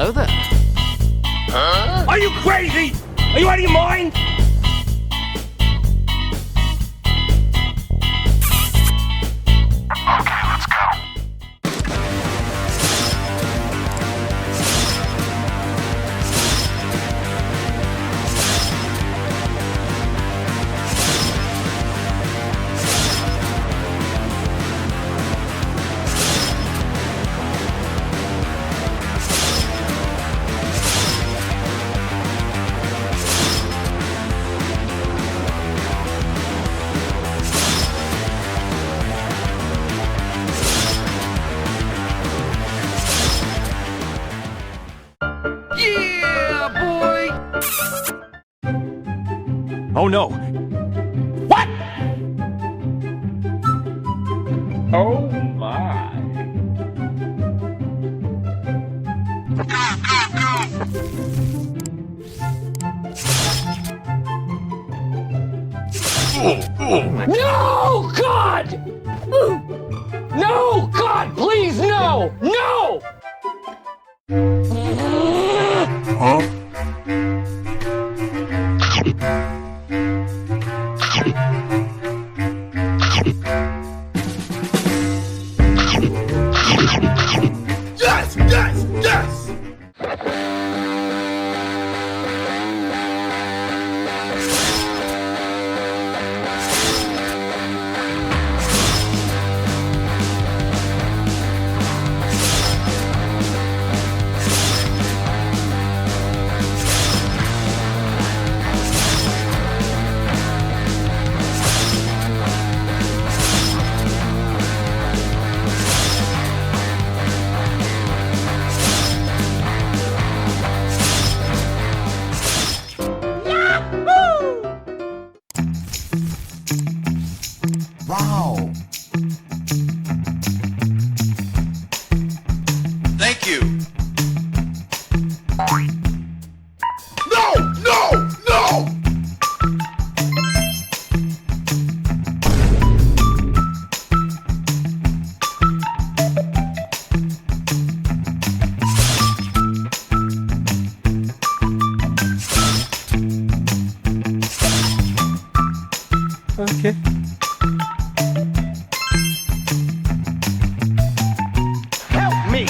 Hello there. Huh? Are you crazy? Are you out of your mind? Oh no! What? Oh my. No, God! No, God, please, no! No! Huh? Yes! Yes! Yes! Wow! Thank you. No! No! No! Okay.